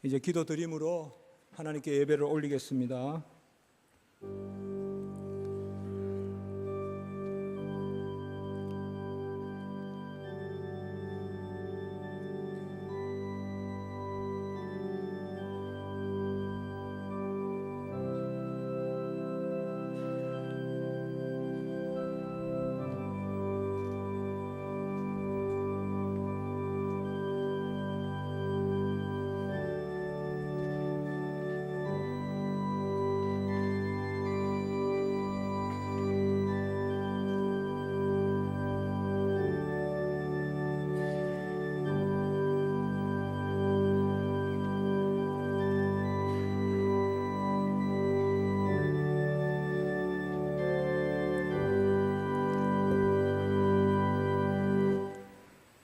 이제 기도 드림으로 하나님께 예배를 올리겠습니다.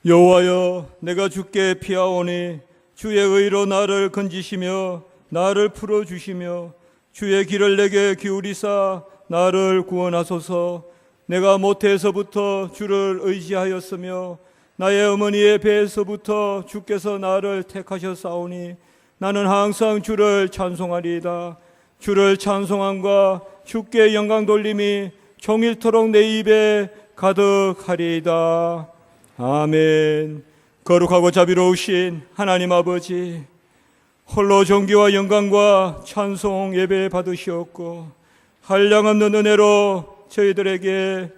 여호와여, 내가 주께 피하오니 주의 의로 나를 건지시며 나를 풀어주시며 주의 길을 내게 기울이사 나를 구원하소서. 내가 모태에서부터 주를 의지하였으며 나의 어머니의 배에서부터 주께서 나를 택하셨사오니 나는 항상 주를 찬송하리이다. 주를 찬송함과 주께 영광 돌림이 종일토록 내 입에 가득하리이다. 아멘. 거룩하고 자비로우신 하나님 아버지, 홀로 존귀와 영광과 찬송 예배 받으시옵고 한량없는 은혜로 저희들에게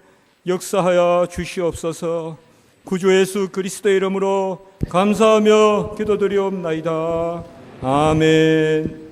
역사하여 주시옵소서. 구주 예수 그리스도의 이름으로 감사하며 기도드리옵나이다. 아멘.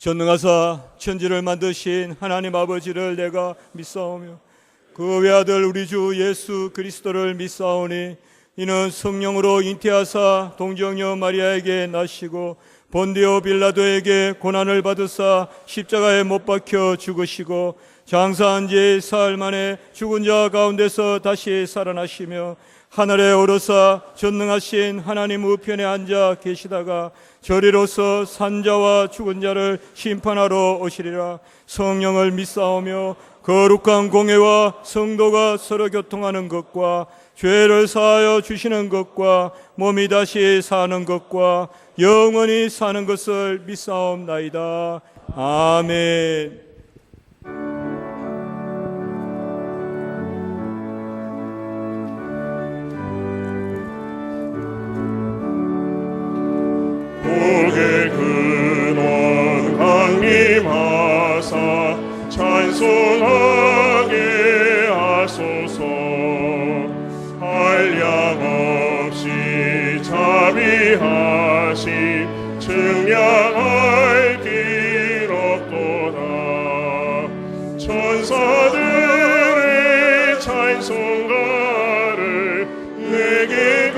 전능하사 천지를 만드신 하나님 아버지를 내가 믿사오며 그 외아들 우리 주 예수 그리스도를 믿사오니 이는 성령으로 잉태하사 동정녀 마리아에게 나시고 본디오 빌라도에게 고난을 받으사 십자가에 못 박혀 죽으시고 장사한 지 사흘 만에 죽은 자 가운데서 다시 살아나시며 하늘에 오르사 전능하신 하나님 우편에 앉아 계시다가 저리로서 산자와 죽은 자를 심판하러 오시리라. 성령을 믿사오며 거룩한 공회와 성도가 서로 교통하는 것과 죄를 사하여 주시는 것과 몸이 다시 사는 것과 영원히 사는 것을 믿사옵나이다. 아멘. 복의 근원 강림하사 찬송하게 하소서. 한량 없이 자비하심 증량할 길 없도다. 천사들의 찬송가를 내게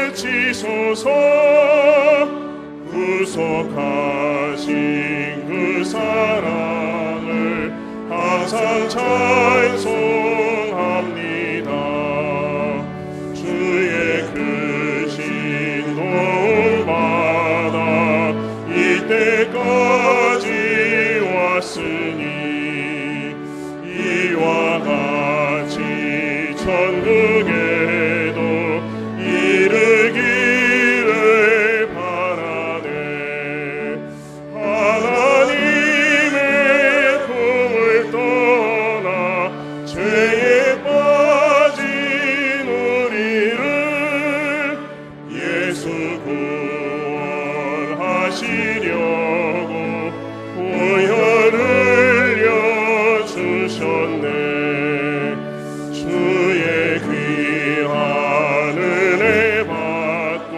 가르치소서. 구속하신 그 사랑을 항상 찬송합니다. 주의 크신 도움 받아 이때까지 왔으니 이와 같이 천국에도 이르기를 바라네. 하나님의 품을 떠나 죄에 빠진 우리를 예수 구원하시려고 보혈 흘려 주셨네. 주의 귀한 은혜 받고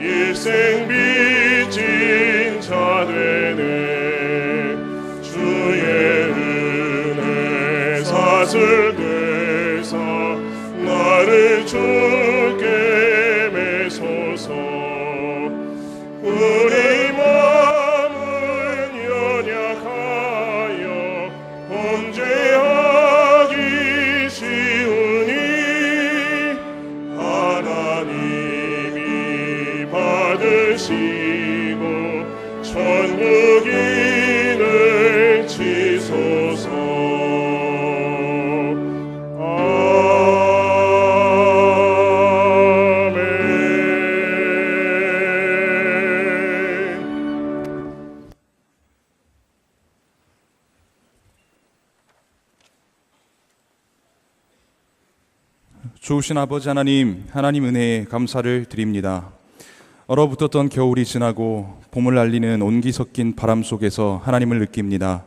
일생 빚진 자 되네. 주의 은혜 사슬 되사 나를 주께 매소서. 우리 마음은 연약하여 범죄하기 쉬우니 하나님이 받으시고 천국인을 치소서. 좋으신 아버지 하나님, 하나님 은혜에 감사를 드립니다. 얼어붙었던 겨울이 지나고 봄을 알리는 온기 섞인 바람 속에서 하나님을 느낍니다.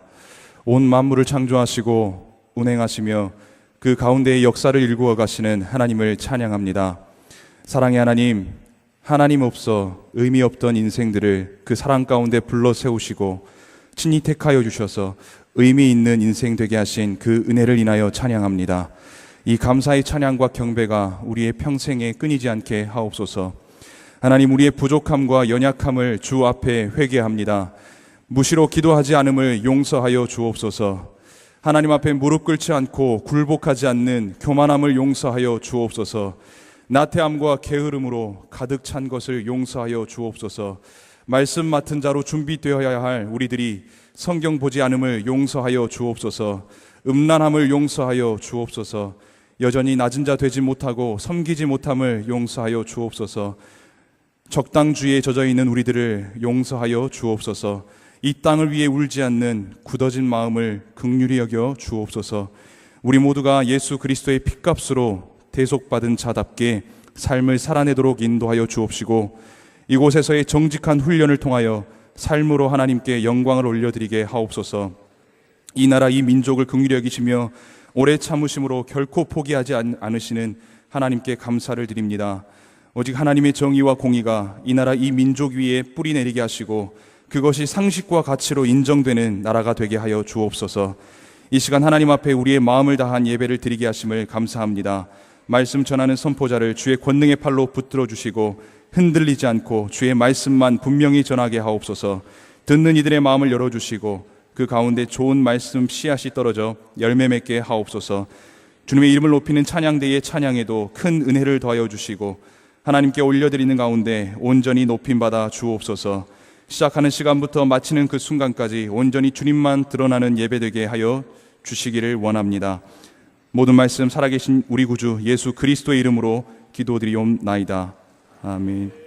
온 만물을 창조하시고 운행하시며 그 가운데에 역사를 일구어 가시는 하나님을 찬양합니다. 사랑의 하나님, 하나님 없어 의미 없던 인생들을 그 사랑 가운데 불러 세우시고 친히 택하여 주셔서 의미 있는 인생 되게 하신 그 은혜를 인하여 찬양합니다. 이 감사의 찬양과 경배가 우리의 평생에 끊이지 않게 하옵소서. 하나님, 우리의 부족함과 연약함을 주 앞에 회개합니다. 무시로 기도하지 않음을 용서하여 주옵소서. 하나님 앞에 무릎 꿇지 않고 굴복하지 않는 교만함을 용서하여 주옵소서. 나태함과 게으름으로 가득 찬 것을 용서하여 주옵소서. 말씀 맡은 자로 준비되어야 할 우리들이 성경 보지 않음을 용서하여 주옵소서. 음란함을 용서하여 주옵소서. 여전히 낮은 자 되지 못하고 섬기지 못함을 용서하여 주옵소서. 적당주의에 젖어 있는 우리들을 용서하여 주옵소서. 이 땅을 위해 울지 않는 굳어진 마음을 긍휼히 여겨 주옵소서. 우리 모두가 예수 그리스도의 핏값으로 대속받은 자답게 삶을 살아내도록 인도하여 주옵시고, 이곳에서의 정직한 훈련을 통하여 삶으로 하나님께 영광을 올려드리게 하옵소서. 이 나라 이 민족을 긍휼히 여기시며 오래 참으심으로 결코 포기하지 않으시는 하나님께 감사를 드립니다. 오직 하나님의 정의와 공의가 이 나라 이 민족 위에 뿌리 내리게 하시고 그것이 상식과 가치로 인정되는 나라가 되게 하여 주옵소서. 이 시간 하나님 앞에 우리의 마음을 다한 예배를 드리게 하심을 감사합니다. 말씀 전하는 선포자를 주의 권능의 팔로 붙들어 주시고 흔들리지 않고 주의 말씀만 분명히 전하게 하옵소서. 듣는 이들의 마음을 열어주시고 그 가운데 좋은 말씀 씨앗이 떨어져 열매 맺게 하옵소서. 주님의 이름을 높이는 찬양대의 찬양에도 큰 은혜를 더하여 주시고 하나님께 올려드리는 가운데 온전히 높임받아 주옵소서. 시작하는 시간부터 마치는 그 순간까지 온전히 주님만 드러나는 예배되게 하여 주시기를 원합니다. 모든 말씀 살아계신 우리 구주 예수 그리스도의 이름으로 기도드리옵나이다. 아멘.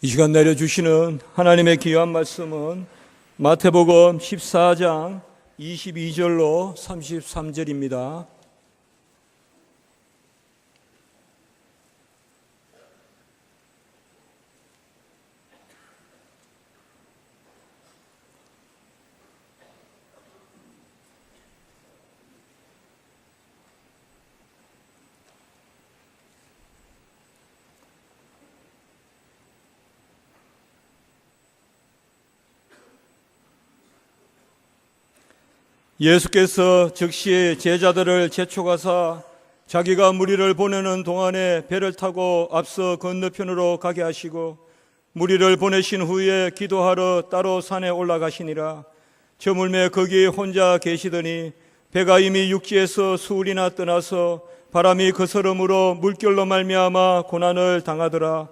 이 시간 내려주시는 하나님의 귀한 말씀은 마태복음 14장 22절로 33절입니다. 예수께서 즉시 제자들을 재촉하사 자기가 무리를 보내는 동안에 배를 타고 앞서 건너편으로 가게 하시고 무리를 보내신 후에 기도하러 따로 산에 올라가시니라. 저물매 거기 혼자 계시더니 배가 이미 육지에서 수울이나 떠나서 바람이 거스름으로 물결로 말미암아 고난을 당하더라.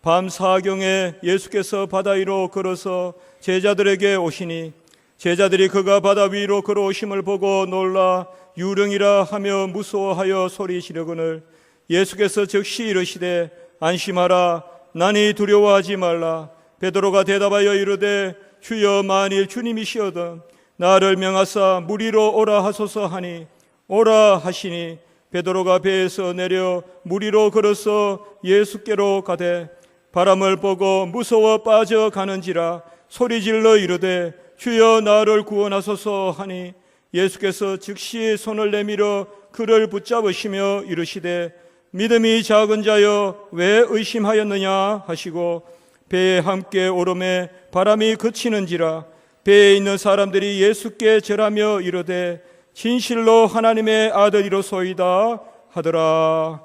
밤 사경에 예수께서 바다 위로 걸어서 제자들에게 오시니 제자들이 그가 바다 위로 걸어오심을 보고 놀라 유령이라 하며 무서워하여 소리 지르거늘 예수께서 즉시 이르시되 안심하라 나니 두려워하지 말라. 베드로가 대답하여 이르되 주여 만일 주님이시거든 나를 명하사 물 위로 오라 하소서 하니 오라 하시니 베드로가 배에서 내려 물 위로 걸어서 예수께로 가되 바람을 보고 무서워 빠져가는지라 소리질러 이르되 주여 나를 구원하소서 하니 예수께서 즉시 손을 내밀어 그를 붙잡으시며 이르시되 믿음이 작은 자여 왜 의심하였느냐 하시고 배에 함께 오르매 바람이 그치는지라. 배에 있는 사람들이 예수께 절하며 이르되 진실로 하나님의 아들이로소이다 하더라.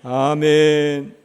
아멘.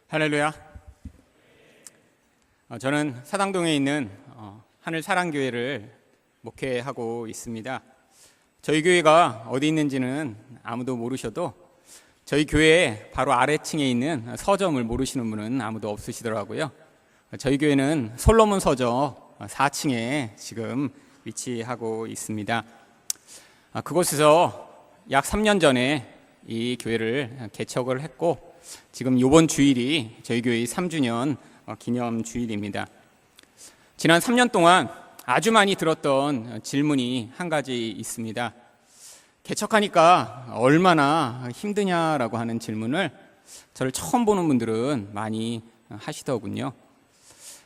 할렐루야. 저는 사당동에 있는 하늘사랑교회를 목회하고 있습니다. 저희 교회가 어디 있는지는 아무도 모르셔도 저희 교회 바로 아래층에 있는 서점을 모르시는 분은 아무도 없으시더라고요. 저희 교회는 솔로몬 서점 4층에 지금 위치하고 있습니다. 그곳에서 약 3년 전에 이 교회를 개척을 했고 지금 이번 주일이 저희 교회의 3주년 기념 주일입니다. 지난 3년 동안 아주 많이 들었던 질문이 한 가지 있습니다. 개척하니까 얼마나 힘드냐라고 하는 질문을 저를 처음 보는 분들은 많이 하시더군요.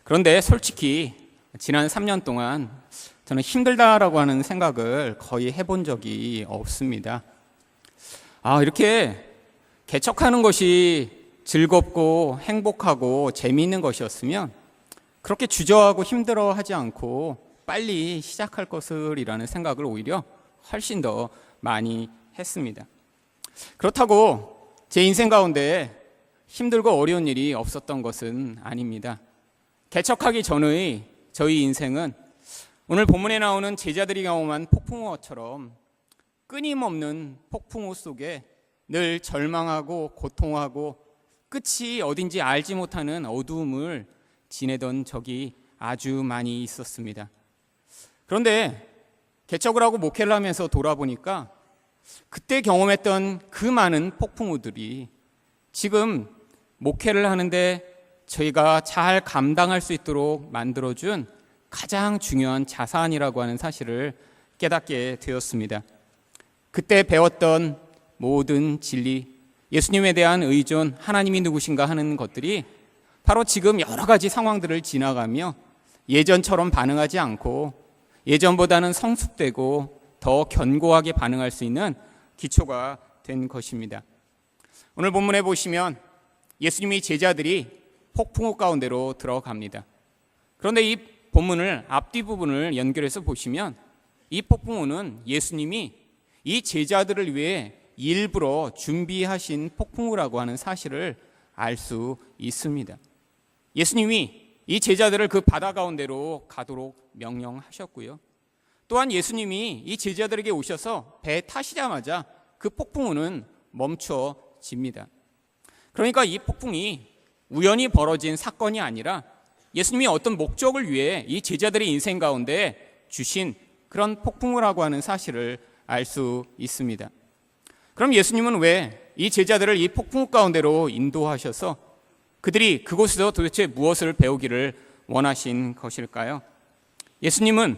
그런데 솔직히 지난 3년 동안 저는 힘들다라고 하는 생각을 거의 해본 적이 없습니다. 이렇게 개척하는 것이 즐겁고 행복하고 재미있는 것이었으면 그렇게 주저하고 힘들어하지 않고 빨리 시작할 것을이라는 생각을 오히려 훨씬 더 많이 했습니다. 그렇다고 제 인생 가운데 힘들고 어려운 일이 없었던 것은 아닙니다. 개척하기 전의 저희 인생은 오늘 본문에 나오는 제자들이 경험한 폭풍우처럼 끊임없는 폭풍우 속에 늘 절망하고 고통하고 끝이 어딘지 알지 못하는 어두움을 지내던 적이 아주 많이 있었습니다. 그런데 개척을 하고 목회를 하면서 돌아보니까 그때 경험했던 그 많은 폭풍우들이 지금 목회를 하는데 저희가 잘 감당할 수 있도록 만들어준 가장 중요한 자산이라고 하는 사실을 깨닫게 되었습니다. 그때 배웠던 모든 진리, 예수님에 대한 의존, 하나님이 누구신가 하는 것들이 바로 지금 여러 가지 상황들을 지나가며 예전처럼 반응하지 않고 예전보다는 성숙되고 더 견고하게 반응할 수 있는 기초가 된 것입니다. 오늘 본문에 보시면 예수님이 제자들이 폭풍우 가운데로 들어갑니다. 그런데 이 본문을 앞뒤 부분을 연결해서 보시면 이 폭풍우는 예수님이 이 제자들을 위해 일부러 준비하신 폭풍우라고 하는 사실을 알 수 있습니다. 예수님이 이 제자들을 그 바다 가운데로 가도록 명령하셨고요. 또한 예수님이 이 제자들에게 오셔서 배에 타시자마자 그 폭풍우는 멈춰집니다. 그러니까 이 폭풍이 우연히 벌어진 사건이 아니라 예수님이 어떤 목적을 위해 이 제자들의 인생 가운데 주신 그런 폭풍우라고 하는 사실을 알 수 있습니다. 그럼 예수님은 왜 이 제자들을 이 폭풍우 가운데로 인도하셔서 그들이 그곳에서 도대체 무엇을 배우기를 원하신 것일까요? 예수님은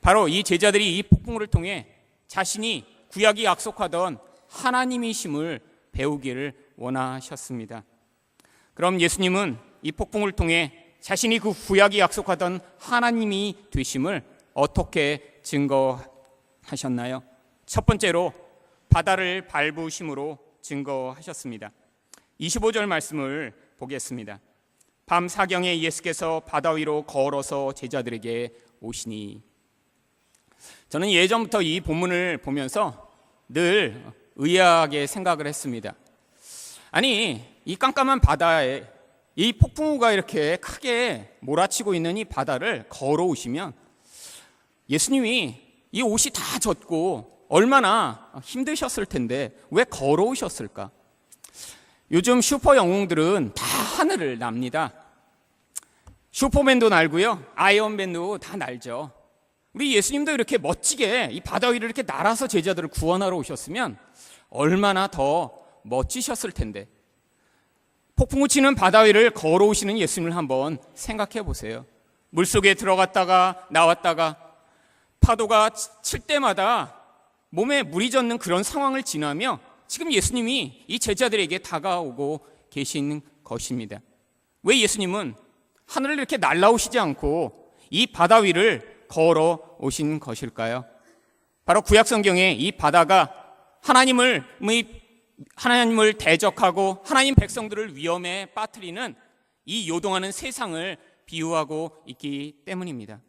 바로 이 제자들이 이 폭풍우를 통해 자신이 구약이 약속하던 하나님이심을 배우기를 원하셨습니다. 그럼 예수님은 이 폭풍우를 통해 자신이 그 구약이 약속하던 하나님이 되심을 어떻게 증거하셨나요? 첫 번째로 바다를 밟으심으로 증거하셨습니다. 25절 말씀을 보겠습니다. 밤 사경에 예수께서 바다 위로 걸어서 제자들에게 오시니. 저는 예전부터 이 본문을 보면서 늘 의아하게 생각을 했습니다. 아니, 이 깜깜한 바다에 이 폭풍우가 이렇게 크게 몰아치고 있는 이 바다를 걸어오시면 예수님이 이 옷이 다 젖고 얼마나 힘드셨을 텐데 왜 걸어오셨을까? 요즘 슈퍼 영웅들은 다 하늘을 납니다. 슈퍼맨도 날고요, 아이언맨도 다 날죠. 우리 예수님도 이렇게 멋지게 이 바다 위를 이렇게 날아서 제자들을 구원하러 오셨으면 얼마나 더 멋지셨을 텐데 폭풍우 치는 바다 위를 걸어오시는 예수님을 한번 생각해 보세요. 물속에 들어갔다가 나왔다가 파도가 칠 때마다 몸에 물이 젖는 그런 상황을 지나며 지금 예수님이 이 제자들에게 다가오고 계신 것입니다. 왜 예수님은 하늘을 이렇게 날아오시지 않고 이 바다 위를 걸어오신 것일까요? 바로 구약 성경에 이 바다가 하나님을 대적하고 하나님 백성들을 위험에 빠뜨리는 이 요동하는 세상을 비유하고 있기 때문입니다.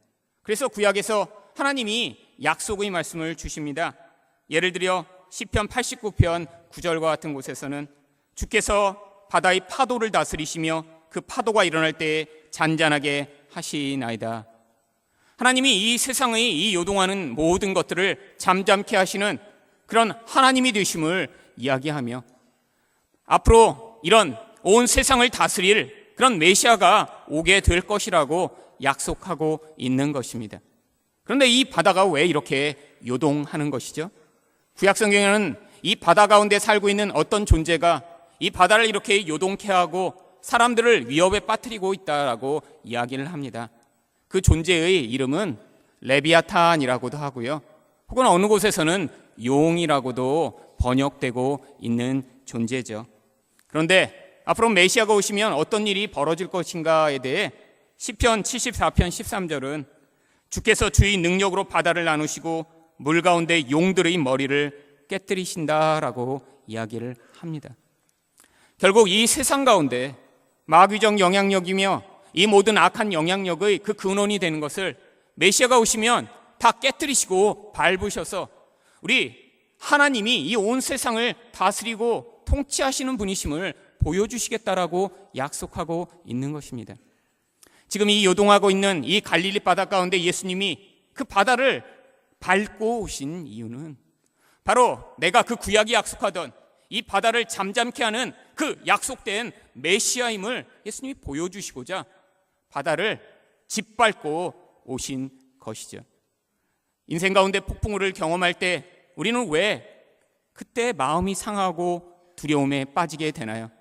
그래서 구약에서 하나님이 약속의 말씀을 주십니다. 예를 들어 시편 89편 9절과 같은 곳에서는 주께서 바다의 파도를 다스리시며 그 파도가 일어날 때에 잔잔하게 하시나이다. 하나님이 이 세상의 이 요동하는 모든 것들을 잠잠케 하시는 그런 하나님이 되심을 이야기하며 앞으로 이런 온 세상을 다스릴 그런 메시아가 오게 될 것이라고 약속하고 있는 것입니다. 그런데 이 바다가 왜 이렇게 요동하는 것이죠? 구약 성경에는 이 바다 가운데 살고 있는 어떤 존재가 이 바다를 이렇게 요동케 하고 사람들을 위협에 빠뜨리고 있다라고 이야기를 합니다. 그 존재의 이름은 레비아탄이라고도 하고요. 혹은 어느 곳에서는 용이라고도 번역되고 있는 존재죠. 그런데 앞으로 메시아가 오시면 어떤 일이 벌어질 것인가에 대해 시편 74편 13절은 주께서 주의 능력으로 바다를 나누시고 물 가운데 용들의 머리를 깨뜨리신다라고 이야기를 합니다. 결국 이 세상 가운데 마귀적 영향력이며 이 모든 악한 영향력의 그 근원이 되는 것을 메시아가 오시면 다 깨뜨리시고 밟으셔서 우리 하나님이 이 온 세상을 다스리고 통치하시는 분이심을 보여주시겠다라고 약속하고 있는 것입니다. 지금 이 요동하고 있는 이 갈릴리 바다 가운데 예수님이 그 바다를 밟고 오신 이유는 바로 내가 그 구약이 약속하던 이 바다를 잠잠케 하는 그 약속된 메시아임을 예수님이 보여주시고자 바다를 짓밟고 오신 것이죠. 인생 가운데 폭풍우를 경험할 때 우리는 왜 그때 마음이 상하고 두려움에 빠지게 되나요?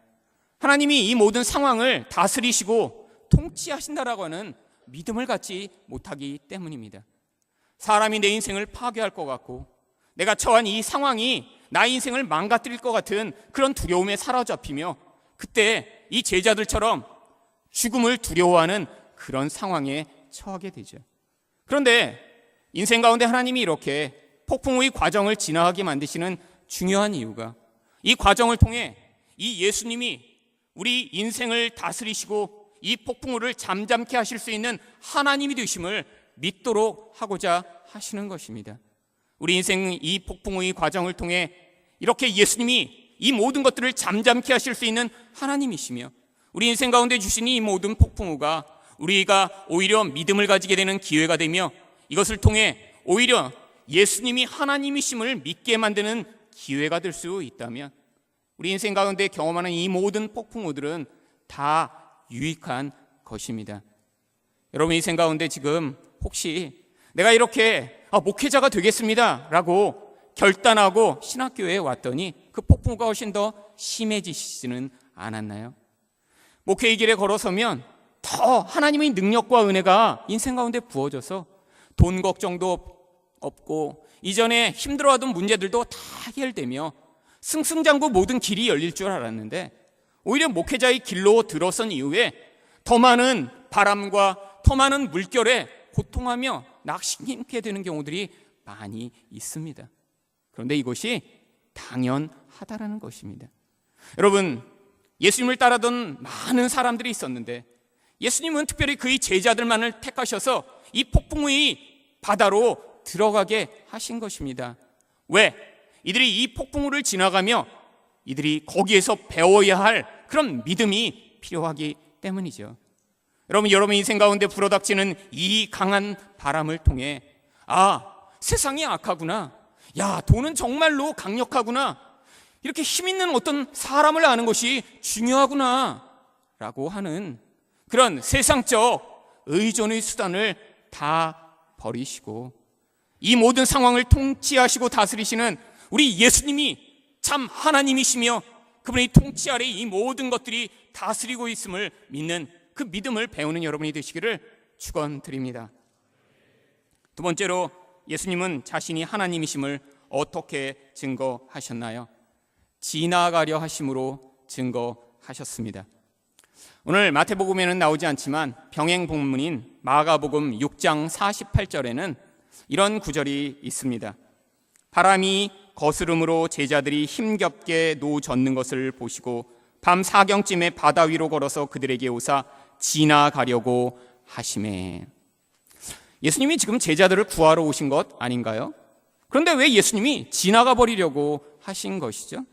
하나님이 이 모든 상황을 다스리시고 통치하신다라고 하는 믿음을 갖지 못하기 때문입니다. 사람이 내 인생을 파괴할 것 같고 내가 처한 이 상황이 나의 인생을 망가뜨릴 것 같은 그런 두려움에 사로잡히며 그때 이 제자들처럼 죽음을 두려워하는 그런 상황에 처하게 되죠. 그런데 인생 가운데 하나님이 이렇게 폭풍의 과정을 지나가게 만드시는 중요한 이유가 이 과정을 통해 이 예수님이 우리 인생을 다스리시고 이 폭풍우를 잠잠케 하실 수 있는 하나님이 되심을 믿도록 하고자 하시는 것입니다. 우리 인생 이 폭풍우의 과정을 통해 이렇게 예수님이 이 모든 것들을 잠잠케 하실 수 있는 하나님이시며 우리 인생 가운데 주신 이 모든 폭풍우가 우리가 오히려 믿음을 가지게 되는 기회가 되며 이것을 통해 오히려 예수님이 하나님이심을 믿게 만드는 기회가 될 수 있다면 우리 인생 가운데 경험하는 이 모든 폭풍우들은 다 유익한 것입니다. 여러분 인생 가운데 지금 혹시 내가 이렇게 목회자가 되겠습니다 라고 결단하고 신학교에 왔더니 그 폭풍우가 훨씬 더 심해지지는 않았나요? 목회의 길에 걸어서면 더 하나님의 능력과 은혜가 인생 가운데 부어져서 돈 걱정도 없고 이전에 힘들어하던 문제들도 다 해결되며 승승장구 모든 길이 열릴 줄 알았는데 오히려 목회자의 길로 들어선 이후에 더 많은 바람과 더 많은 물결에 고통하며 낙심케 되는 경우들이 많이 있습니다. 그런데 이것이 당연하다라는 것입니다. 여러분 예수님을 따르던 많은 사람들이 있었는데 예수님은 특별히 그의 제자들만을 택하셔서 이 폭풍의 바다로 들어가게 하신 것입니다. 왜? 이들이 이 폭풍우를 지나가며 이들이 거기에서 배워야 할 그런 믿음이 필요하기 때문이죠. 여러분 인생 가운데 불어닥치는 이 강한 바람을 통해 세상이 악하구나, 돈은 정말로 강력하구나, 이렇게 힘 있는 어떤 사람을 아는 것이 중요하구나 라고 하는 그런 세상적 의존의 수단을 다 버리시고 이 모든 상황을 통치하시고 다스리시는 우리 예수님이 참 하나님이시며 그분의 통치 아래 이 모든 것들이 다스리고 있음을 믿는 그 믿음을 배우는 여러분이 되시기를 축원드립니다. 두 번째로 예수님은 자신이 하나님이심을 어떻게 증거하셨나요? 지나가려 하심으로 증거하셨습니다. 오늘 마태복음에는 나오지 않지만 병행 본문인 마가복음 6장 48절에는 이런 구절이 있습니다. 바람이 거스름으로 제자들이 힘겹게 노젓는 것을 보시고 밤 사경쯤에 바다 위로 걸어서 그들에게 오사 지나가려고 하시매. 예수님이 지금 제자들을 구하러 오신 것 아닌가요? 그런데 왜 예수님이 지나가 버리려고 하신 것이죠?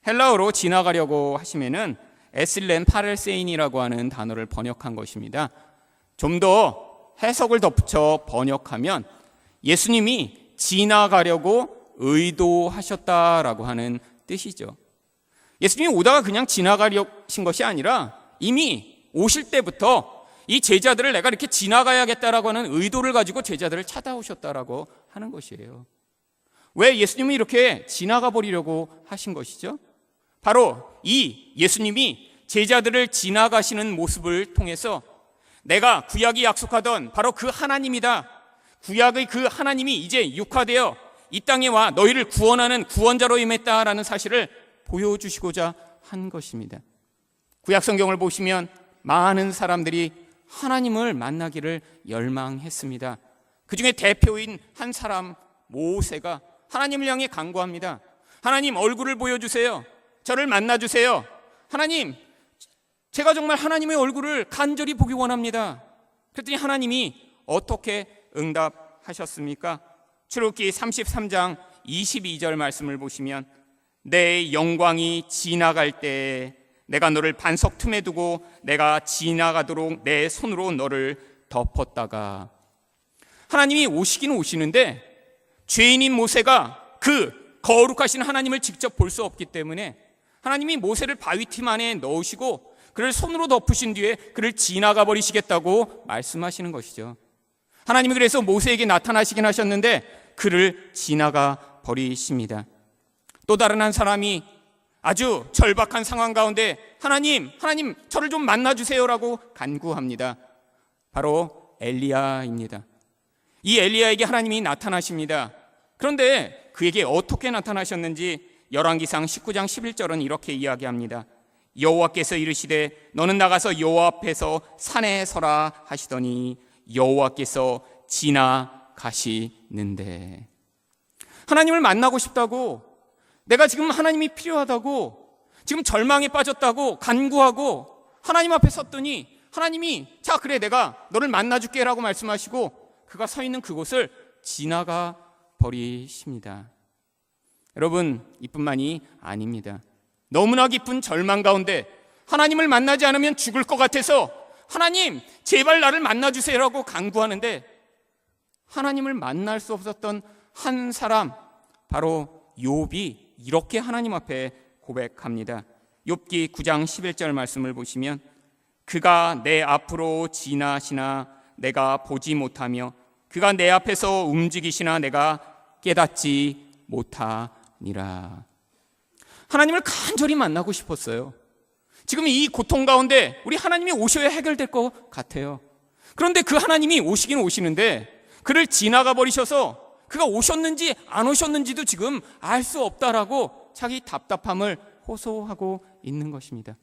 헬라어로 지나가려고 하시면은 에슬렘 파렐세인이라고 하는 단어를 번역한 것입니다. 좀 더 해석을 덧붙여 번역하면 예수님이 지나가려고 의도하셨다라고 하는 뜻이죠. 예수님이 오다가 그냥 지나가려신 것이 아니라 이미 오실 때부터 이 제자들을 내가 이렇게 지나가야겠다라고 하는 의도를 가지고 제자들을 찾아오셨다라고 하는 것이에요. 왜 예수님이 이렇게 지나가 버리려고 하신 것이죠? 바로 이 예수님이 제자들을 지나가시는 모습을 통해서 내가 구약이 약속하던 바로 그 하나님이다. 구약의 그 하나님이 이제 육화되어 이 땅에 와 너희를 구원하는 구원자로 임했다라는 사실을 보여주시고자 한 것입니다. 구약 성경을 보시면 많은 사람들이 하나님을 만나기를 열망했습니다. 그 중에 대표인 한 사람 모세가 하나님을 향해 간구합니다. 하나님, 얼굴을 보여주세요. 저를 만나주세요. 하나님, 제가 정말 하나님의 얼굴을 간절히 보기 원합니다. 그랬더니 하나님이 어떻게 응답하셨습니까? 출애굽기 33장 22절 말씀을 보시면 내 영광이 지나갈 때 내가 너를 반석 틈에 두고 내가 지나가도록 내 손으로 너를 덮었다가. 하나님이 오시긴 오시는데 죄인인 모세가 그 거룩하신 하나님을 직접 볼 수 없기 때문에 하나님이 모세를 바위틈 안에 넣으시고 그를 손으로 덮으신 뒤에 그를 지나가 버리시겠다고 말씀하시는 것이죠. 하나님이 그래서 모세에게 나타나시긴 하셨는데 그를 지나가 버리십니다. 또 다른 한 사람이 아주 절박한 상황 가운데 하나님 저를 좀 만나주세요라고 간구합니다. 바로 엘리야입니다. 이 엘리야에게 하나님이 나타나십니다. 그런데 그에게 어떻게 나타나셨는지 열왕기상 19장 11절은 이렇게 이야기합니다. 여호와께서 이르시되 너는 나가서 여호와 앞에서 산에 서라 하시더니 여호와께서 지나가시는데. 하나님을 만나고 싶다고, 내가 지금 하나님이 필요하다고, 지금 절망에 빠졌다고 간구하고 하나님 앞에 섰더니 하나님이 자 그래 내가 너를 만나줄게 라고 말씀하시고 그가 서 있는 그곳을 지나가 버리십니다. 여러분, 이뿐만이 아닙니다. 너무나 깊은 절망 가운데 하나님을 만나지 않으면 죽을 것 같아서 하나님 제발 나를 만나주세요라고 간구하는데 하나님을 만날 수 없었던 한 사람, 바로 욥이 이렇게 하나님 앞에 고백합니다. 욥기 9장 11절 말씀을 보시면 그가 내 앞으로 지나시나 내가 보지 못하며 그가 내 앞에서 움직이시나 내가 깨닫지 못하니라. 하나님을 간절히 만나고 싶었어요. 지금 이 고통 가운데 우리 하나님이 오셔야 해결될 것 같아요. 그런데 그 하나님이 오시긴 오시는데 그를 지나가 버리셔서 그가 오셨는지 안 오셨는지도 지금 알 수 없다라고 자기 답답함을 호소하고 있는 것입니다.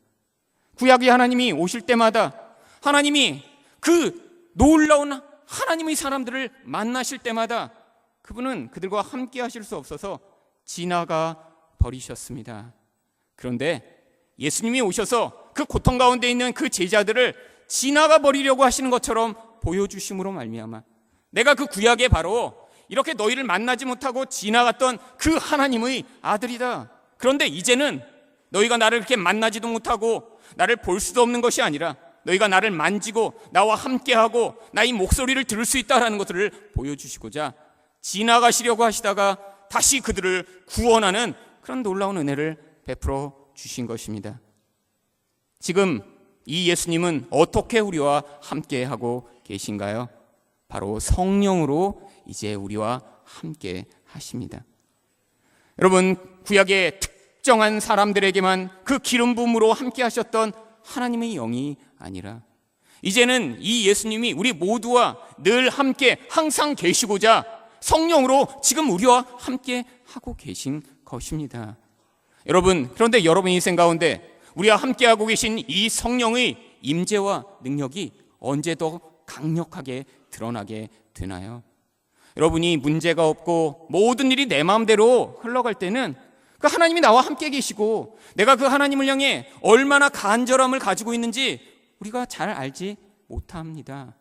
구약의 하나님이 오실 때마다 하나님이 그 놀라운 하나님의 사람들을 만나실 때마다 그분은 그들과 함께 하실 수 없어서 지나가 버리셨습니다. 그런데 예수님이 오셔서 그 고통 가운데 있는 그 제자들을 지나가 버리려고 하시는 것처럼 보여주심으로 말미암아 내가 그 구약에 바로 이렇게 너희를 만나지 못하고 지나갔던 그 하나님의 아들이다. 그런데 이제는 너희가 나를 그렇게 만나지도 못하고 나를 볼 수도 없는 것이 아니라 너희가 나를 만지고 나와 함께하고 나의 목소리를 들을 수 있다는 것들을 보여주시고자 지나가시려고 하시다가 다시 그들을 구원하는 그런 놀라운 은혜를 베풀어 주신 것입니다. 지금 이 예수님은 어떻게 우리와 함께하고 계신가요? 바로 성령으로 이제 우리와 함께 하십니다. 여러분, 구약의 특정한 사람들에게만 그 기름 부음으로 함께 하셨던 하나님의 영이 아니라 이제는 이 예수님이 우리 모두와 늘 함께 항상 계시고자 성령으로 지금 우리와 함께 하고 계신 것입니다. 여러분, 그런데 여러분 인생 가운데 우리와 함께하고 계신 이 성령의 임재와 능력이 언제 더 강력하게 드러나게 되나요? 여러분이 문제가 없고 모든 일이 내 마음대로 흘러갈 때는 그 하나님이 나와 함께 계시고 내가 그 하나님을 향해 얼마나 간절함을 가지고 있는지 우리가 잘 알지 못합니다.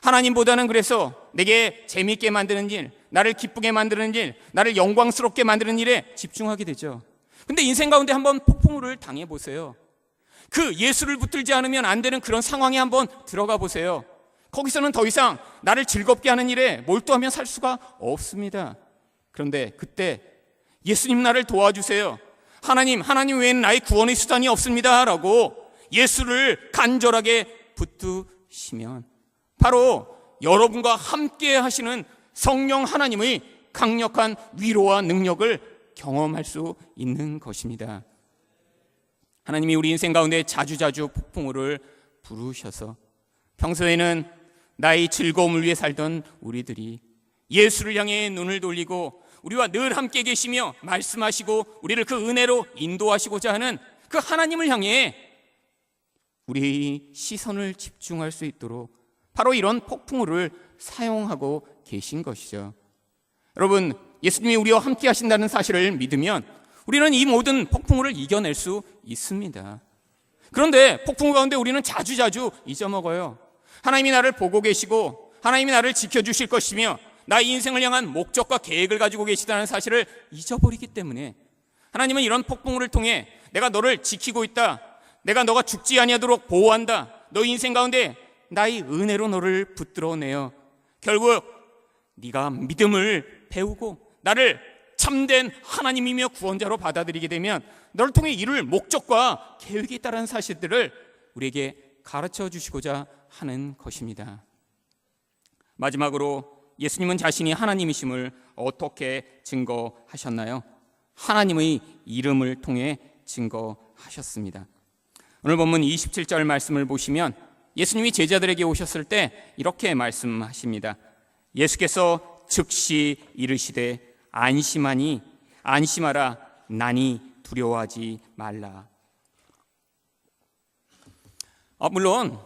하나님보다는 그래서 내게 재미있게 만드는 일, 나를 기쁘게 만드는 일, 나를 영광스럽게 만드는 일에 집중하게 되죠. 근데 인생 가운데 한번 폭풍우를 당해보세요. 그 예수를 붙들지 않으면 안 되는 그런 상황에 한번 들어가 보세요. 거기서는 더 이상 나를 즐겁게 하는 일에 몰두하며 살 수가 없습니다. 그런데 그때 예수님 나를 도와주세요. 하나님 외에는 나의 구원의 수단이 없습니다 라고 예수를 간절하게 붙드시면 바로 여러분과 함께 하시는 성령 하나님의 강력한 위로와 능력을 경험할 수 있는 것입니다. 하나님이 우리 인생 가운데 자주자주 폭풍우를 부르셔서 평소에는 나의 즐거움을 위해 살던 우리들이 예수를 향해 눈을 돌리고 우리와 늘 함께 계시며 말씀하시고 우리를 그 은혜로 인도하시고자 하는 그 하나님을 향해 우리의 시선을 집중할 수 있도록 바로 이런 폭풍우를 사용하고 계신 것이죠. 여러분, 예수님이 우리와 함께 하신다는 사실을 믿으면 우리는 이 모든 폭풍우를 이겨낼 수 있습니다. 그런데 폭풍우 가운데 우리는 자주자주 잊어먹어요. 하나님이 나를 보고 계시고 하나님이 나를 지켜주실 것이며 나의 인생을 향한 목적과 계획을 가지고 계시다는 사실을 잊어버리기 때문에 하나님은 이런 폭풍우를 통해 내가 너를 지키고 있다, 내가 너가 죽지 아니하도록 보호한다, 너 인생 가운데 나의 은혜로 너를 붙들어내어 결국 네가 믿음을 배우고 나를 참된 하나님이며 구원자로 받아들이게 되면 너를 통해 이룰 목적과 계획이 있다는 사실들을 우리에게 가르쳐 주시고자 하는 것입니다. 마지막으로 예수님은 자신이 하나님이심을 어떻게 증거하셨나요? 하나님의 이름을 통해 증거하셨습니다. 오늘 본문 27절 말씀을 보시면 예수님이 제자들에게 오셨을 때 이렇게 말씀하십니다. 예수께서 즉시 이르시되 안심하라, 나니 두려워하지 말라. 물론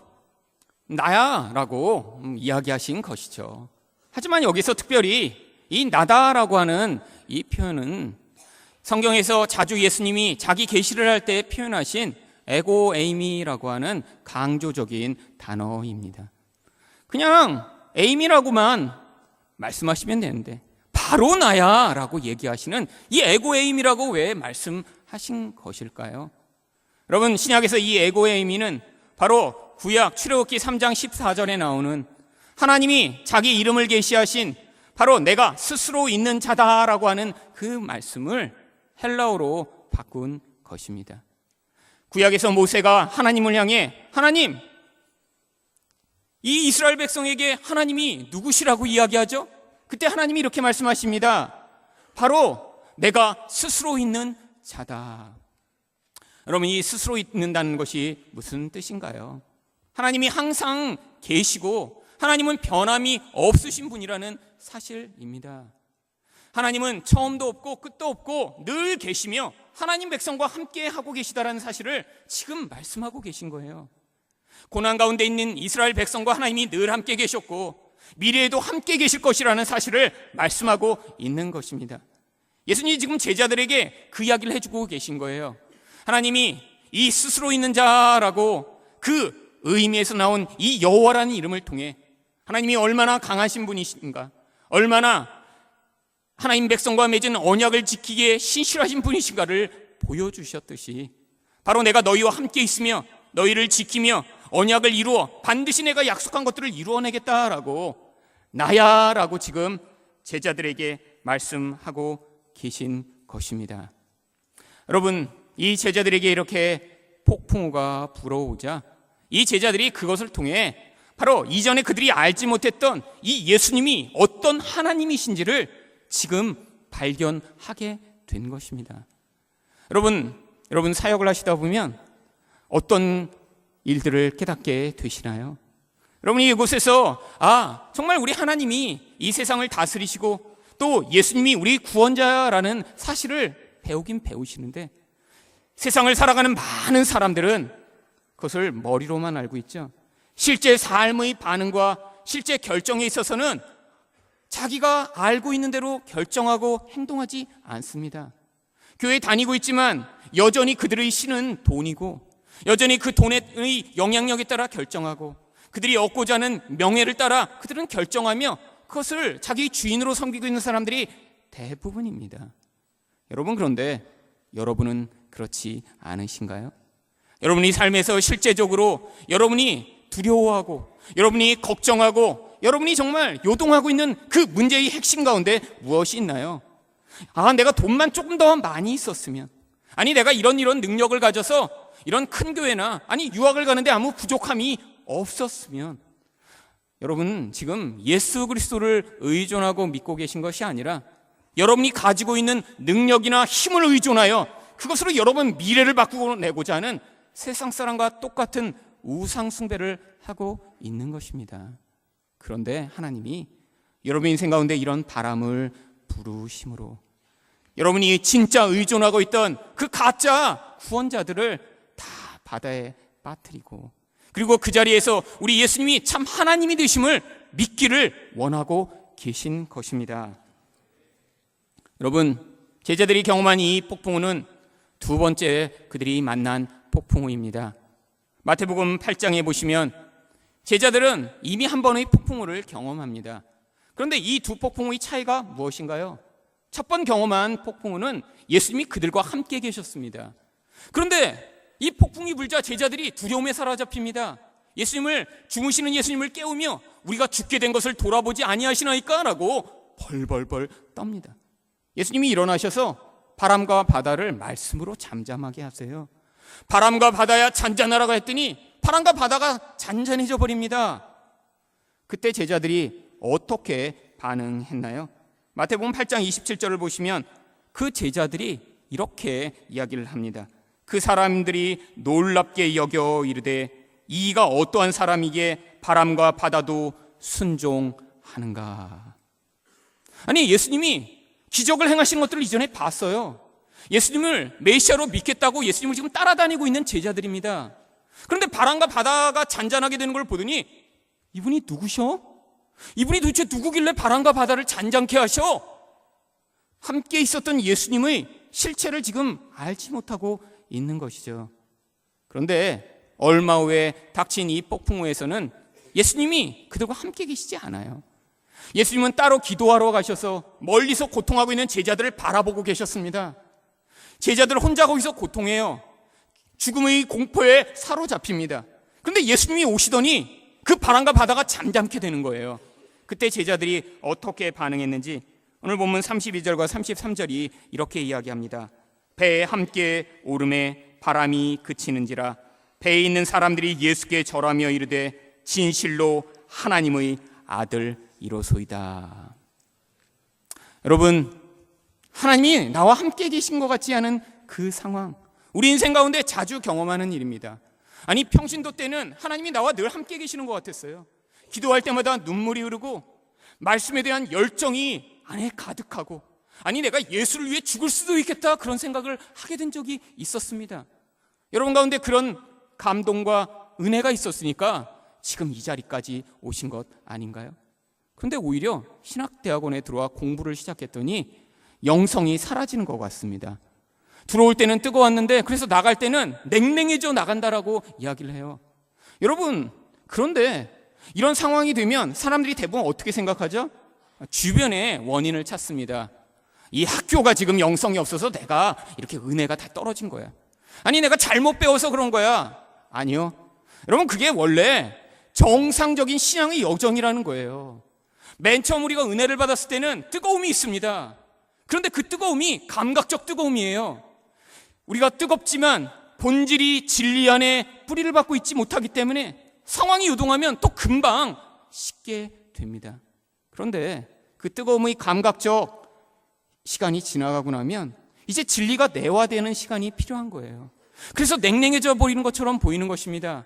나야 라고 이야기하신 것이죠. 하지만 여기서 특별히 이 나다라고 하는 이 표현은 성경에서 자주 예수님이 자기 계시를 할 때 표현하신 에고 에이미라고 하는 강조적인 단어입니다. 그냥 에이미라고만 말씀하시면 되는데 바로 나야 라고 얘기하시는 이 에고 에이미라고 왜 말씀하신 것일까요? 여러분, 신약에서 이 에고 에이미는 바로 구약 출애굽기 3장 14절에 나오는 하나님이 자기 이름을 계시하신 바로 내가 스스로 있는 자다라고 하는 그 말씀을 헬라어로 바꾼 것입니다. 구약에서 모세가 하나님을 향해 하나님, 이 이스라엘 백성에게 하나님이 누구시라고 이야기하죠? 그때 하나님이 이렇게 말씀하십니다. 바로 내가 스스로 있는 자다. 여러분, 이 스스로 있는다는 것이 무슨 뜻인가요? 하나님이 항상 계시고 하나님은 변함이 없으신 분이라는 사실입니다. 하나님은 처음도 없고 끝도 없고 늘 계시며 하나님 백성과 함께 하고 계시다라는 사실을 지금 말씀하고 계신 거예요. 고난 가운데 있는 이스라엘 백성과 하나님이 늘 함께 계셨고 미래에도 함께 계실 것이라는 사실을 말씀하고 있는 것입니다. 예수님이 지금 제자들에게 그 이야기를 해주고 계신 거예요. 하나님이 이 스스로 있는 자라고 그 의미에서 나온 이 여호와라는 이름을 통해 하나님이 얼마나 강하신 분이신가, 얼마나 하나님 백성과 맺은 언약을 지키기에 신실하신 분이신가를 보여주셨듯이 바로 내가 너희와 함께 있으며 너희를 지키며 언약을 이루어 반드시 내가 약속한 것들을 이루어내겠다라고 나야라고 지금 제자들에게 말씀하고 계신 것입니다. 여러분, 이 제자들에게 이렇게 폭풍우가 불어오자 이 제자들이 그것을 통해 바로 이전에 그들이 알지 못했던 이 예수님이 어떤 하나님이신지를 지금 발견하게 된 것입니다. 여러분 사역을 하시다 보면 어떤 일들을 깨닫게 되시나요? 여러분이 이곳에서 정말 우리 하나님이 이 세상을 다스리시고 또 예수님이 우리 구원자라는 사실을 배우긴 배우시는데 세상을 살아가는 많은 사람들은 그것을 머리로만 알고 있죠. 실제 삶의 반응과 실제 결정에 있어서는 자기가 알고 있는 대로 결정하고 행동하지 않습니다. 교회에 다니고 있지만 여전히 그들의 신은 돈이고 여전히 그 돈의 영향력에 따라 결정하고 그들이 얻고자 하는 명예를 따라 그들은 결정하며 그것을 자기 주인으로 섬기고 있는 사람들이 대부분입니다. 여러분, 그런데 여러분은 그렇지 않으신가요? 여러분이 삶에서 실제적으로 여러분이 두려워하고 여러분이 걱정하고 여러분이 정말 요동하고 있는 그 문제의 핵심 가운데 무엇이 있나요? 내가 돈만 조금 더 많이 있었으면, 내가 이런 능력을 가져서 이런 큰 교회나 유학을 가는데 아무 부족함이 없었으면. 여러분, 지금 예수 그리스도를 의존하고 믿고 계신 것이 아니라 여러분이 가지고 있는 능력이나 힘을 의존하여 그것으로 여러분 미래를 바꾸고 내고자 하는 세상 사람과 똑같은 우상 숭배를 하고 있는 것입니다. 그런데 하나님이 여러분 인생 가운데 이런 바람을 부르심으로 여러분이 진짜 의존하고 있던 그 가짜 구원자들을 다 바다에 빠뜨리고, 그리고 그 자리에서 우리 예수님이 참 하나님이 되심을 믿기를 원하고 계신 것입니다. 여러분, 제자들이 경험한 이 폭풍우는 두 번째 그들이 만난 폭풍우입니다. 마태복음 8장에 보시면 제자들은 이미 한 번의 폭풍우를 경험합니다. 그런데 이 두 폭풍우의 차이가 무엇인가요? 첫 번 경험한 폭풍우는 예수님이 그들과 함께 계셨습니다. 그런데 이 폭풍이 불자 제자들이 두려움에 사로잡힙니다. 예수님을, 주무시는 예수님을 깨우며 우리가 죽게 된 것을 돌아보지 아니하시나이까? 라고 벌벌벌 떱니다. 예수님이 일어나셔서 바람과 바다를 말씀으로 잠잠하게 하세요. 바람과 바다야 잔잔하라고 했더니 바람과 바다가 잔잔해져 버립니다. 그때 제자들이 어떻게 반응했나요? 마태복음 8장 27절을 보시면 그 제자들이 이렇게 이야기를 합니다. 그 사람들이 놀랍게 여겨 이르되 이가 어떠한 사람이기에 바람과 바다도 순종하는가. 예수님이 기적을 행하시는 것들을 이전에 봤어요. 예수님을 메시아로 믿겠다고 예수님을 지금 따라다니고 있는 제자들입니다. 그런데 바람과 바다가 잔잔하게 되는 걸 보더니 이분이 누구셔? 이분이 도대체 누구길래 바람과 바다를 잔잔케 하셔? 함께 있었던 예수님의 실체를 지금 알지 못하고 있는 것이죠. 그런데 얼마 후에 닥친 이 폭풍우에서는 예수님이 그들과 함께 계시지 않아요. 예수님은 따로 기도하러 가셔서 멀리서 고통하고 있는 제자들을 바라보고 계셨습니다. 제자들 혼자 거기서 고통해요. 죽음의 공포에 사로잡힙니다. 그런데 예수님이 오시더니 그 바람과 바다가 잠잠게 되는 거예요. 그때 제자들이 어떻게 반응했는지 오늘 본문 32절과 33절이 이렇게 이야기합니다. 배에 함께 오름에 바람이 그치는지라 배에 있는 사람들이 예수께 절하며 이르되 진실로 하나님의 아들이로소이다. 여러분, 하나님이 나와 함께 계신 것 같지 않은 그 상황, 우리 인생 가운데 자주 경험하는 일입니다. 평신도 때는 하나님이 나와 늘 함께 계시는 것 같았어요. 기도할 때마다 눈물이 흐르고 말씀에 대한 열정이 안에 가득하고 내가 예수를 위해 죽을 수도 있겠다 그런 생각을 하게 된 적이 있었습니다. 여러분 가운데 그런 감동과 은혜가 있었으니까 지금 이 자리까지 오신 것 아닌가요? 그런데 오히려 신학대학원에 들어와 공부를 시작했더니 영성이 사라지는 것 같습니다. 들어올 때는 뜨거웠는데 그래서 나갈 때는 냉랭해져 나간다라고 이야기를 해요. 여러분, 그런데 이런 상황이 되면 사람들이 대부분 어떻게 생각하죠? 주변에 원인을 찾습니다. 이 학교가 지금 영성이 없어서 내가 이렇게 은혜가 다 떨어진 거야. 내가 잘못 배워서 그런 거야. 아니요. 여러분, 그게 원래 정상적인 신앙의 여정이라는 거예요. 맨 처음 우리가 은혜를 받았을 때는 뜨거움이 있습니다. 그런데 그 뜨거움이 감각적 뜨거움이에요. 우리가 뜨겁지만 본질이 진리 안에 뿌리를 받고 있지 못하기 때문에 상황이 요동하면 또 금방 식게 됩니다. 그런데 그 뜨거움의 감각적 시간이 지나가고 나면 이제 진리가 내화되는 시간이 필요한 거예요. 그래서 냉랭해져 버리는 것처럼 보이는 것입니다.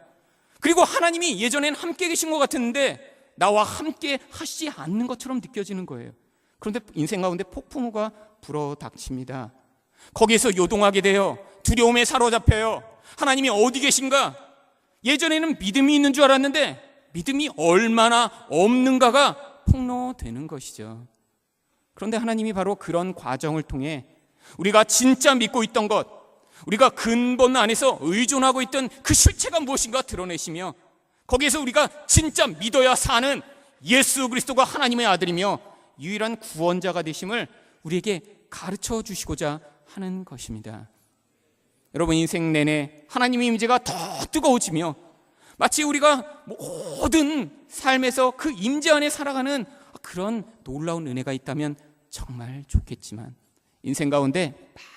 그리고 하나님이 예전엔 함께 계신 것 같았는데 나와 함께 하시지 않는 것처럼 느껴지는 거예요. 그런데 인생 가운데 폭풍우가 불어닥칩니다. 거기에서 요동하게 돼요. 두려움에 사로잡혀요. 하나님이 어디 계신가? 예전에는 믿음이 있는 줄 알았는데 믿음이 얼마나 없는가가 폭로되는 것이죠. 그런데 하나님이 바로 그런 과정을 통해 우리가 진짜 믿고 있던 것, 우리가 근본 안에서 의존하고 있던 그 실체가 무엇인가 드러내시며 거기에서 우리가 진짜 믿어야 사는 예수 그리스도가 하나님의 아들이며 유일한 구원자가 되심을 우리에게 가르쳐 주시고자 하는 것입니다. 여러분 인생 내내 하나님의 임재가 더 뜨거워지며 마치 우리가 모든 삶에서 그 임재 안에 살아가는 그런 놀라운 은혜가 있다면 정말 좋겠지만 인생 가운데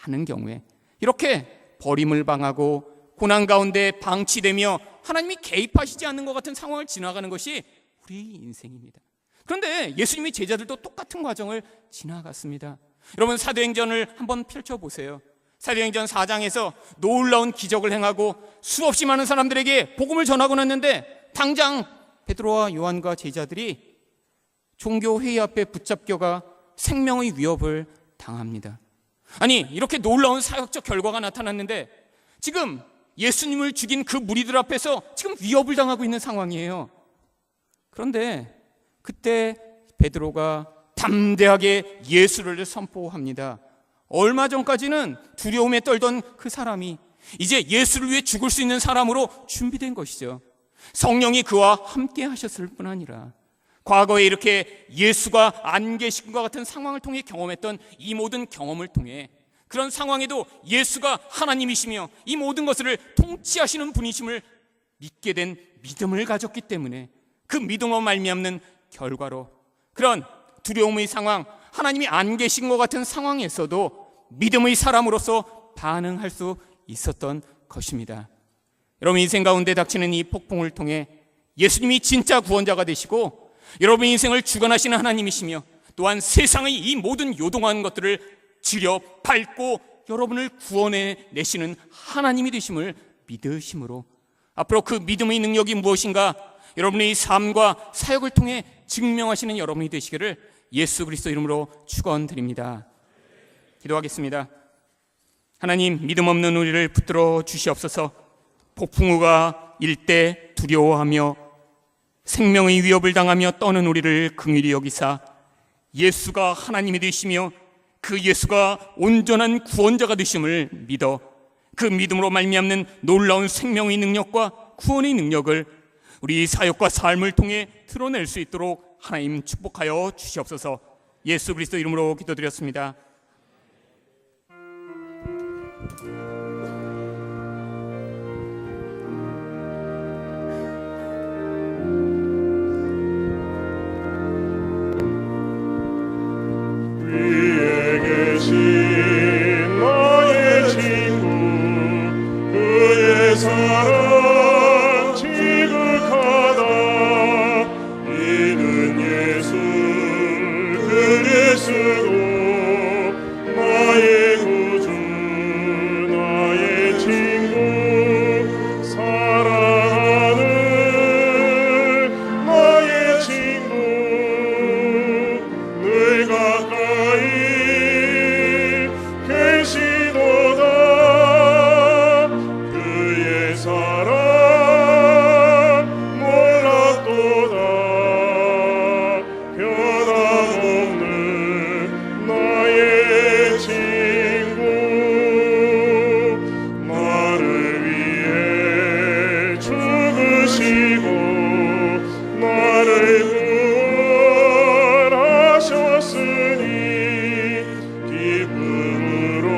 많은 경우에 이렇게 버림을 당하고 고난 가운데 방치되며 하나님이 개입하시지 않는 것 같은 상황을 지나가는 것이 우리 인생입니다. 그런데 예수님의 제자들도 똑같은 과정을 지나갔습니다. 여러분 사도행전을 한번 펼쳐보세요. 사도행전 4장에서 놀라운 기적을 행하고 수없이 많은 사람들에게 복음을 전하고 났는데 당장 베드로와 요한과 제자들이 종교회의 앞에 붙잡혀가 생명의 위협을 당합니다. 아니 이렇게 놀라운 사역적 결과가 나타났는데 지금 예수님을 죽인 그 무리들 앞에서 지금 위협을 당하고 있는 상황이에요. 그런데 그때 베드로가 담대하게 예수를 선포합니다. 얼마 전까지는 두려움에 떨던 그 사람이 이제 예수를 위해 죽을 수 있는 사람으로 준비된 것이죠. 성령이 그와 함께 하셨을 뿐 아니라 과거에 이렇게 예수가 안 계신 것 같은 상황을 통해 경험했던 이 모든 경험을 통해 그런 상황에도 예수가 하나님이시며 이 모든 것을 통치하시는 분이심을 믿게 된 믿음을 가졌기 때문에 그 믿음으로 말미암는 결과로 그런 두려움의 상황, 하나님이 안 계신 것 같은 상황에서도 믿음의 사람으로서 반응할 수 있었던 것입니다. 여러분 인생 가운데 닥치는 이 폭풍을 통해 예수님이 진짜 구원자가 되시고 여러분 인생을 주관하시는 하나님이시며 또한 세상의 이 모든 요동한 것들을 지려 밟고 여러분을 구원해 내시는 하나님이 되심을 믿으심으로 앞으로 그 믿음의 능력이 무엇인가 여러분의 삶과 사역을 통해 증명하시는 여러분이 되시기를 예수 그리스도 이름으로 축원드립니다. 기도하겠습니다. 하나님 믿음 없는 우리를 붙들어 주시옵소서. 폭풍우가 일 때 두려워하며 생명의 위협을 당하며 떠는 우리를 긍휼히 여기사 예수가 하나님이 되시며 그 예수가 온전한 구원자가 되심을 믿어 그 믿음으로 말미암는 놀라운 생명의 능력과 구원의 능력을 우리 사역과 삶을 통해 드러낼 수 있도록 하나님 축복하여 주시옵소서. 예수 그리스도 이름으로 기도드렸습니다. 위에 계신 나의 친구 그의 사랑 지극하다 이는 예수 그리스도 나의 구주 나의 친구 사랑하는 나의 친구 늘 가까이 계시도다 그의 사랑 몰랐도다 변함없는 나의 친구 나를 위해 죽으시고 나를 구원하셨으니 기쁨으로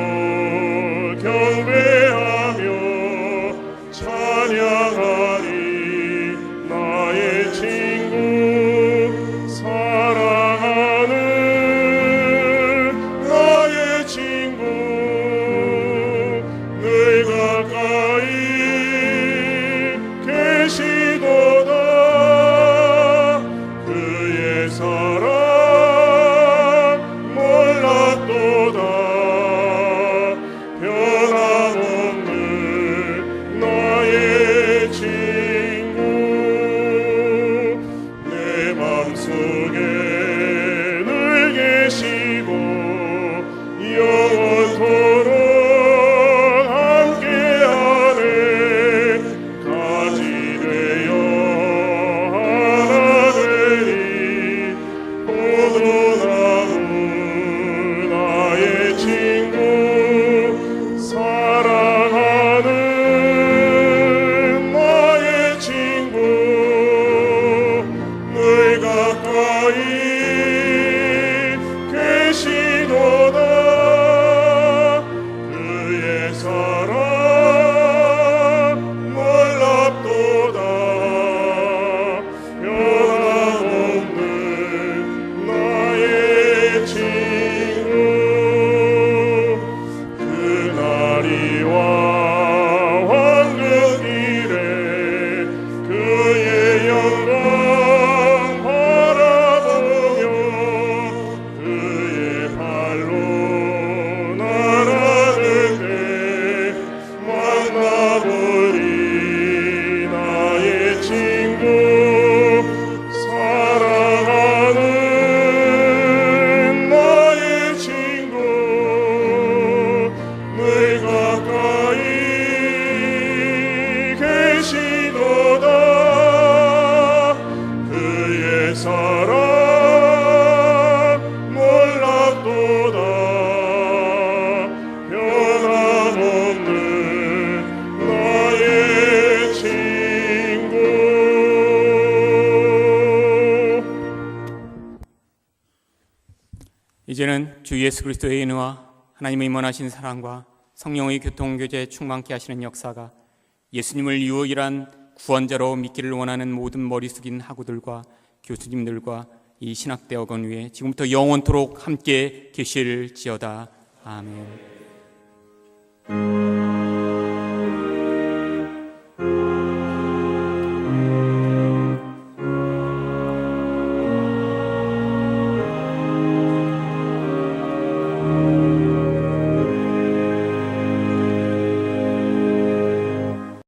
경배하며 찬양하리 나의 친구 사랑하는 나의 친구 늘 가까이 계시도다 이제는 주 예수 그리스도의 은혜와 하나님의 임원하신 사랑과 성령의 교통교제 충만케 하시는 역사가 예수님을 유일한 구원자로 믿기를 원하는 모든 머리 숙인 학우들과 교수님들과 이 신학대학원 위에 지금부터 영원토록 함께 계실지어다. 아멘.